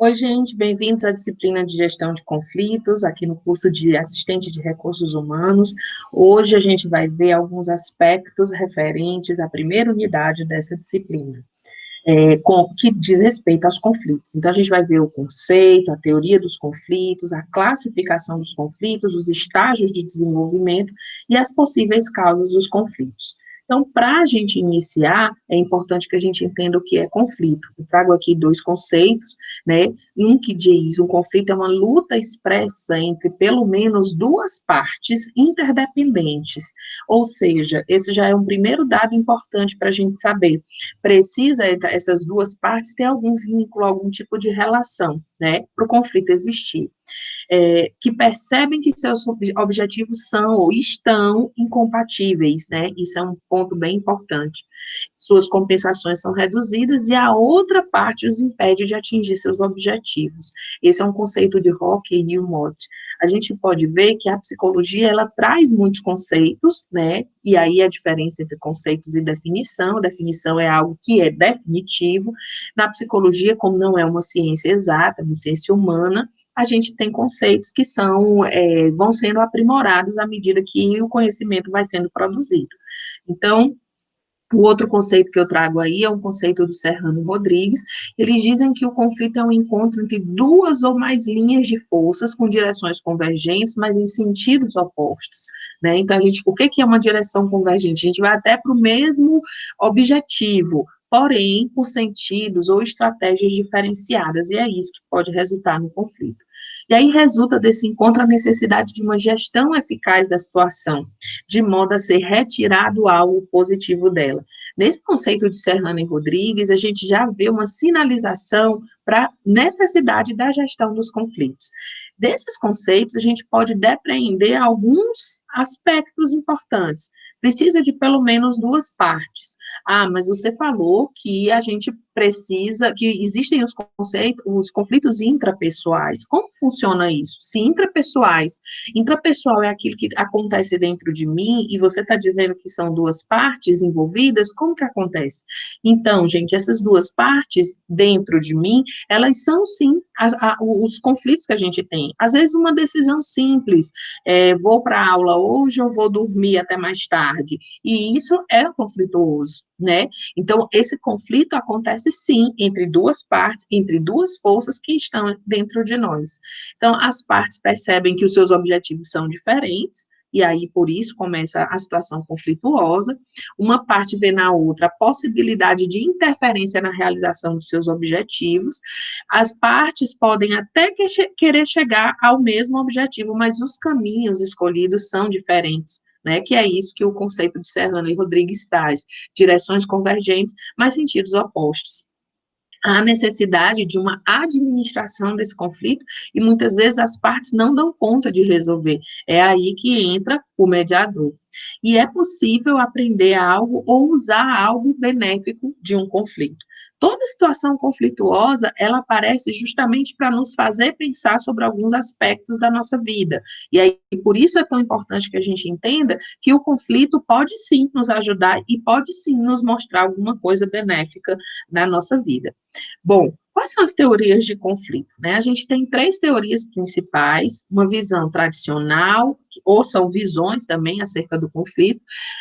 Oi, gente, bem-vindos à disciplina de gestão de conflitos, aqui no curso de assistente de recursos humanos. Hoje a gente vai ver alguns aspectos referentes à primeira unidade dessa disciplina, que diz respeito aos conflitos. Então, a gente vai ver o conceito, a teoria dos conflitos, a classificação dos conflitos, os estágios de desenvolvimento e as possíveis causas dos conflitos. Então, para a gente iniciar, é importante que a gente entenda o que é conflito. Eu trago aqui dois conceitos, né? Um que diz o conflito é uma luta expressa entre pelo menos duas partes interdependentes. Ou seja, esse já é um primeiro dado importante para a gente saber. Precisa essas duas partes ter algum vínculo, algum tipo de relação, né? Para o conflito existir, que percebem que seus objetivos são ou estão incompatíveis, né? Isso é um ponto bem importante. Suas compensações são reduzidas e a outra parte os impede de atingir seus objetivos. Esse é um conceito de Rock e Wilmot. A gente pode ver que a psicologia, ela traz muitos conceitos, né? E aí a diferença entre conceitos e definição é algo que é definitivo. Na psicologia, como não é uma ciência exata, uma ciência humana, a gente tem conceitos que vão sendo aprimorados à medida que o conhecimento vai sendo produzido. Então, o outro conceito que eu trago aí é um conceito do Serrano Rodrigues. Eles dizem que o conflito é um encontro entre duas ou mais linhas de forças com direções convergentes, mas em sentidos opostos, né? Então, o que é uma direção convergente? A gente vai até para o mesmo objetivo, porém, por sentidos ou estratégias diferenciadas, e é isso que pode resultar no conflito. E aí resulta desse encontro a necessidade de uma gestão eficaz da situação, de modo a ser retirado algo positivo dela. Nesse conceito de Serrano e Rodrigues, a gente já vê uma sinalização para a necessidade da gestão dos conflitos. Desses conceitos, a gente pode depreender alguns aspectos importantes. Precisa de pelo menos duas partes. Ah, mas você falou que a gente precisa, que existem os conceitos, os conflitos intrapessoais. Como funciona isso? Se intrapessoal é aquilo que acontece dentro de mim, e você está dizendo que são duas partes envolvidas, como que acontece? Então, gente, essas duas partes dentro de mim, elas são, sim, os conflitos que a gente tem. Às vezes, uma decisão simples, vou para a aula hoje ou vou dormir até mais tarde, e isso é conflituoso, né? Então, esse conflito acontece, sim, entre duas partes, entre duas forças que estão dentro de nós. Então, as partes percebem que os seus objetivos são diferentes, e aí, por isso, começa a situação conflituosa. Uma parte vê na outra a possibilidade de interferência na realização dos seus objetivos. As partes podem até querer chegar ao mesmo objetivo, mas os caminhos escolhidos são diferentes, né? Que é isso que o conceito de Serrano e Rodrigues traz: direções convergentes, mas sentidos opostos. Há necessidade de uma administração desse conflito e muitas vezes as partes não dão conta de resolver. É aí que entra o mediador. E é possível aprender algo ou usar algo benéfico de um conflito. Toda situação conflituosa, ela aparece justamente para nos fazer pensar sobre alguns aspectos da nossa vida. E aí, por isso é tão importante que a gente entenda que o conflito pode sim nos ajudar e pode sim nos mostrar alguma coisa benéfica na nossa vida. Bom, quais são as teorias de conflito? Né? A gente tem três teorias principais: uma visão tradicional, ou são visões também acerca do conflito,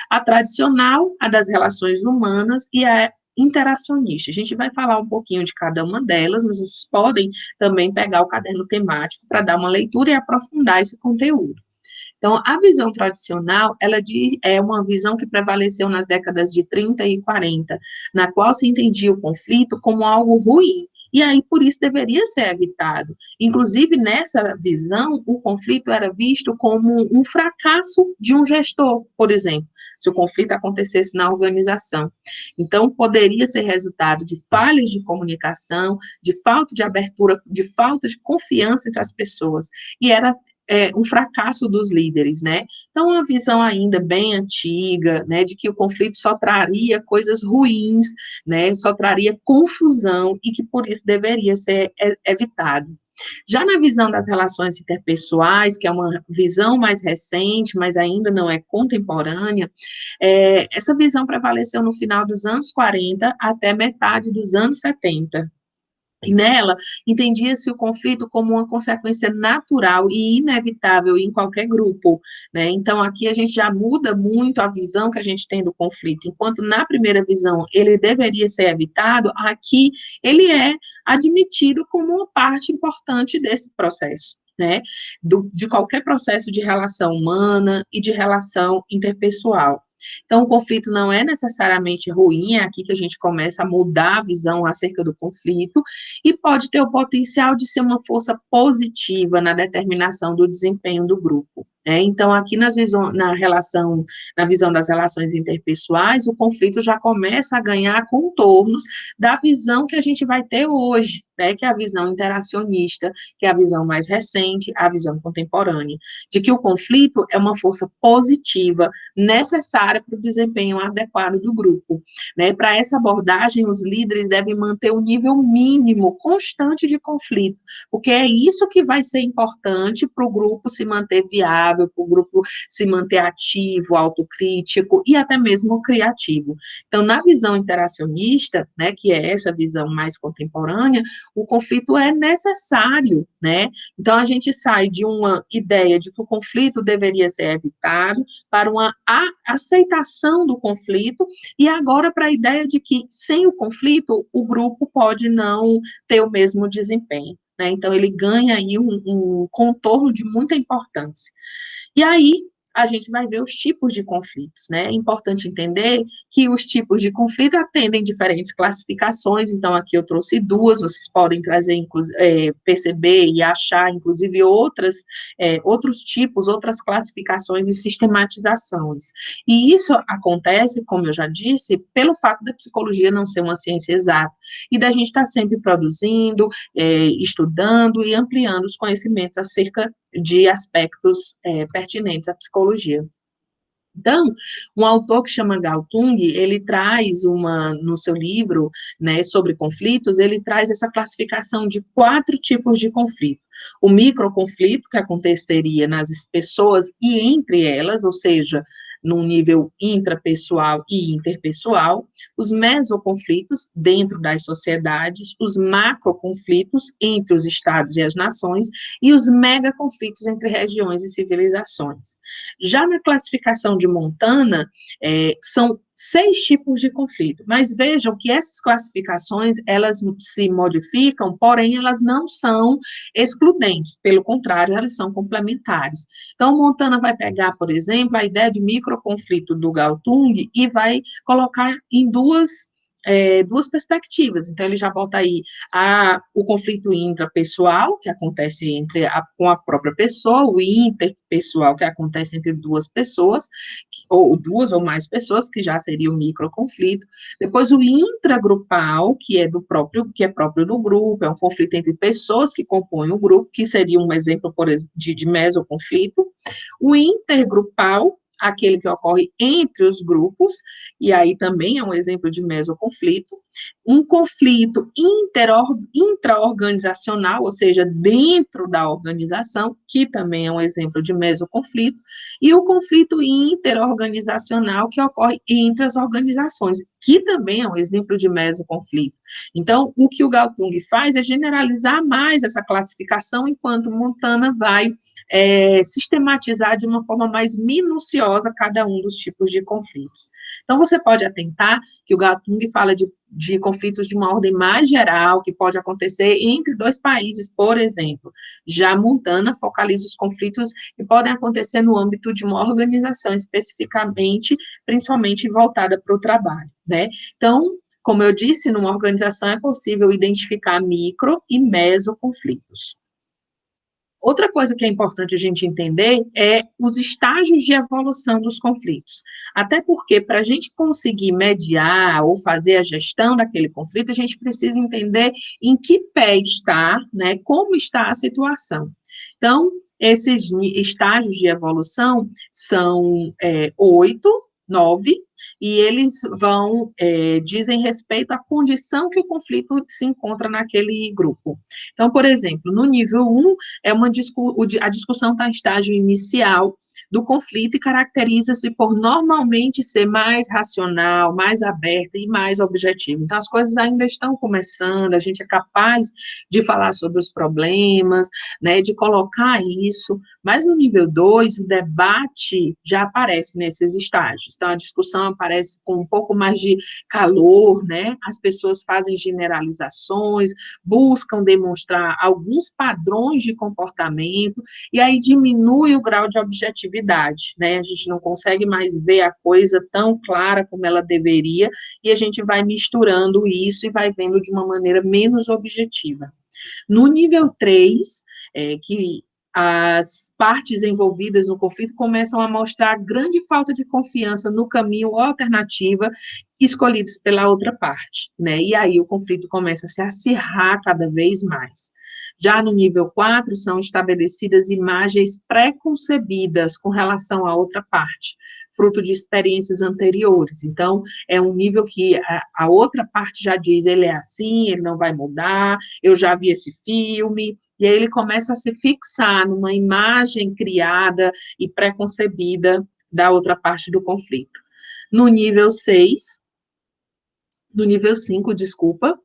a tradicional, a das relações humanas, e a interacionista. A gente vai falar um pouquinho de cada uma delas, mas vocês podem também pegar o caderno temático para dar uma leitura e aprofundar esse conteúdo. Então, a visão tradicional, é uma visão que prevaleceu nas décadas de 30 e 40, na qual se entendia o conflito como algo ruim, e aí, por isso, deveria ser evitado. Inclusive, nessa visão, o conflito era visto como um fracasso de um gestor, por exemplo, se o conflito acontecesse na organização. Então, poderia ser resultado de falhas de comunicação, de falta de abertura, de falta de confiança entre as pessoas, e era um fracasso dos líderes, né? Então, uma visão ainda bem antiga, né, de que o conflito só traria coisas ruins, né, só traria confusão e que, por isso, deveria ser evitado. Já na visão das relações interpessoais, que é uma visão mais recente, mas ainda não é contemporânea, essa visão prevaleceu no final dos anos 40 até metade dos anos 70. E nela, entendia-se o conflito como uma consequência natural e inevitável em qualquer grupo, né? Então, aqui a gente já muda muito a visão que a gente tem do conflito. Enquanto na primeira visão ele deveria ser evitado, aqui ele é admitido como uma parte importante desse processo, né? De qualquer processo de relação humana e de relação interpessoal. Então, o conflito não é necessariamente ruim, é aqui que a gente começa a mudar a visão acerca do conflito, e pode ter o potencial de ser uma força positiva na determinação do desempenho do grupo. Então, aqui na visão das relações interpessoais, o conflito já começa a ganhar contornos da visão que a gente vai ter hoje, né, que é a visão interacionista, que é a visão mais recente, a visão contemporânea, de que o conflito é uma força positiva necessária para o desempenho adequado do grupo. Né? Para essa abordagem, os líderes devem manter um nível mínimo, constante de conflito, porque é isso que vai ser importante para o grupo se manter viável, para o grupo se manter ativo, autocrítico e até mesmo criativo. Então, na visão interacionista, né, que é essa visão mais contemporânea, o conflito é necessário, né? Então, a gente sai de uma ideia de que o conflito deveria ser evitado para uma aceitação do conflito e agora para a ideia de que sem o conflito o grupo pode não ter o mesmo desempenho, né? Então ele ganha aí um contorno de muita importância. E aí a gente vai ver os tipos de conflitos, né? É importante entender que os tipos de conflito atendem diferentes classificações, então aqui eu trouxe duas, vocês podem trazer, perceber e achar, inclusive, outros tipos, outras classificações e sistematizações. E isso acontece, como eu já disse, pelo fato da psicologia não ser uma ciência exata, e da gente estar sempre produzindo, estudando e ampliando os conhecimentos acerca de aspectos pertinentes à psicologia. Então, um autor que chama Galtung, ele traz no seu livro, né, sobre conflitos, ele traz essa classificação de 4 tipos de conflito. O microconflito, que aconteceria nas pessoas e entre elas, ou seja, num nível intrapessoal e interpessoal, os mesoconflitos dentro das sociedades, os macroconflitos entre os estados e as nações, e os megaconflitos entre regiões e civilizações. Já na classificação de Montana, são 6 tipos de conflito, mas vejam que essas classificações, elas se modificam, porém elas não são excludentes, pelo contrário, elas são complementares. Então, Montana vai pegar, por exemplo, a ideia de microconflito do Galtung e vai colocar em duas perspectivas. Então, ele já bota aí o conflito intrapessoal, que acontece com a própria pessoa, o interpessoal, que acontece entre duas pessoas, ou duas ou mais pessoas, que já seria o microconflito. Depois, o intragrupal, que é próprio do grupo, é um conflito entre pessoas que compõem o grupo, que seria um exemplo de mesoconflito. O intergrupal, aquele que ocorre entre os grupos, e aí também é um exemplo de mesoconflito, um conflito intraorganizacional, ou seja, dentro da organização, que também é um exemplo de mesoconflito, e o conflito interorganizacional, que ocorre entre as organizações, que também é um exemplo de mesoconflito. Então, o que o Galtung faz é generalizar mais essa classificação, enquanto Montana vai sistematizar de uma forma mais minuciosa cada um dos tipos de conflitos. Então, você pode atentar que o Galtung fala de conflitos de uma ordem mais geral, que pode acontecer entre 2 países, por exemplo. Já Montana focaliza os conflitos que podem acontecer no âmbito de uma organização especificamente, principalmente voltada para o trabalho, né? Então, como eu disse, numa organização é possível identificar micro e mesoconflitos. Outra coisa que é importante a gente entender é os estágios de evolução dos conflitos. Até porque, para a gente conseguir mediar ou fazer a gestão daquele conflito, a gente precisa entender em que pé está, né, como está a situação. Então, esses estágios de evolução são 8, 9, e eles dizem respeito à condição que o conflito se encontra naquele grupo. Então, por exemplo, no nível 1, a discussão está em estágio inicial, do conflito e caracteriza-se por normalmente ser mais racional, mais aberta e mais objetivo. Então, as coisas ainda estão começando, a gente é capaz de falar sobre os problemas, né, de colocar isso, mas no nível 2, o debate já aparece nesses estágios. Então, a discussão aparece com um pouco mais de calor, né, as pessoas fazem generalizações, buscam demonstrar alguns padrões de comportamento, e aí diminui o grau de objetividade, né, a gente não consegue mais ver a coisa tão clara como ela deveria, e a gente vai misturando isso e vai vendo de uma maneira menos objetiva. No nível 3, que as partes envolvidas no conflito começam a mostrar grande falta de confiança no caminho ou alternativa escolhidos pela outra parte, né? E aí o conflito começa a se acirrar cada vez mais. Já no nível 4, são estabelecidas imagens pré-concebidas com relação à outra parte, fruto de experiências anteriores. Então, é um nível que a outra parte já diz, ele é assim, ele não vai mudar, eu já vi esse filme, e aí ele começa a se fixar numa imagem criada e pré-concebida da outra parte do conflito. No nível 6, no nível 5, desculpa,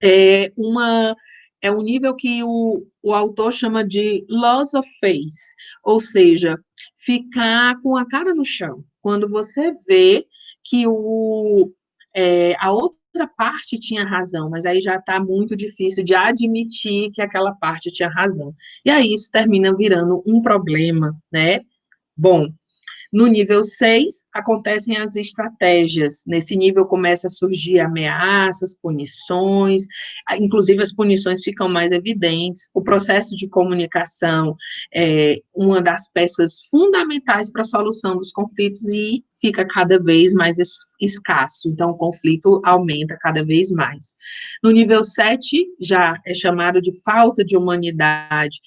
é, uma, é um nível que o autor chama de loss of face, ou seja, ficar com a cara no chão. Quando você vê que a outra parte tinha razão, mas aí já está muito difícil de admitir que aquela parte tinha razão. E aí isso termina virando um problema, né? Bom, no nível 6, acontecem as estratégias. Nesse nível começa a surgir ameaças, punições, inclusive as punições ficam mais evidentes. O processo de comunicação é uma das peças fundamentais para a solução dos conflitos e fica cada vez mais escasso. Então, o conflito aumenta cada vez mais. No nível 7, já é chamado de falta de humanidade.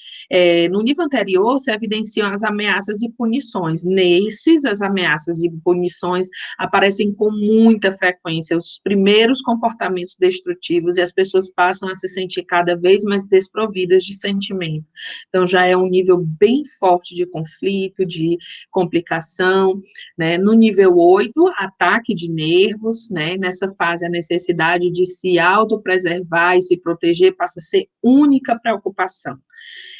No nível anterior, se evidenciam as ameaças e punições. Nesses, as ameaças e punições aparecem com muita frequência, os primeiros comportamentos destrutivos, e as pessoas passam a se sentir cada vez mais desprovidas de sentimento. Então, já é um nível bem forte de conflito, de complicação, né? No nível 8, ataque de nervos, né? Nessa fase, a necessidade de se autopreservar e se proteger passa a ser única preocupação.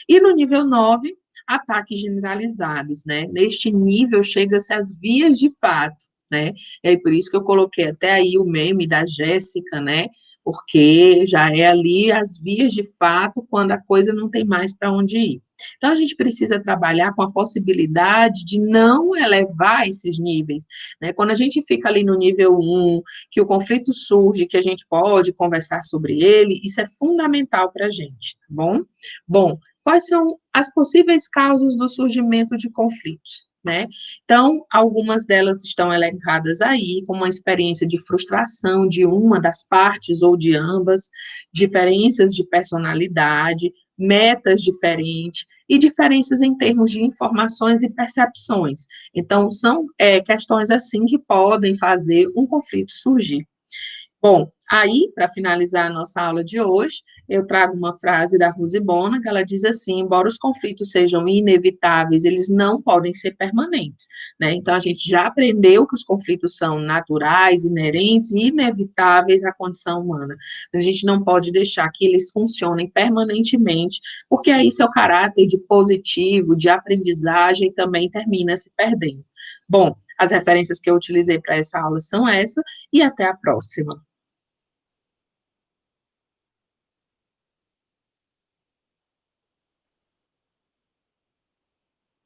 E no nível 9, ataques generalizados, né? Neste nível, chega-se às vias de fato, né? E aí, por isso que eu coloquei até aí o meme da Jéssica, né? Porque já é ali as vias de fato, quando a coisa não tem mais para onde ir. Então, a gente precisa trabalhar com a possibilidade de não elevar esses níveis, né? Quando a gente fica ali no nível 1, que o conflito surge, que a gente pode conversar sobre ele, isso é fundamental para a gente, tá bom? Bom, quais são as possíveis causas do surgimento de conflitos, né? Então, algumas delas estão elencadas aí, como uma experiência de frustração de uma das partes ou de ambas, diferenças de personalidade, metas diferentes e diferenças em termos de informações e percepções. Então, são questões assim que podem fazer um conflito surgir. Bom, aí, para finalizar a nossa aula de hoje, eu trago uma frase da Rose Bona, que ela diz assim: embora os conflitos sejam inevitáveis, eles não podem ser permanentes, né? Então, a gente já aprendeu que os conflitos são naturais, inerentes e inevitáveis à condição humana. Mas a gente não pode deixar que eles funcionem permanentemente, porque aí seu caráter de positivo, de aprendizagem, também termina se perdendo. Bom, as referências que eu utilizei para essa aula são essas, e até a próxima.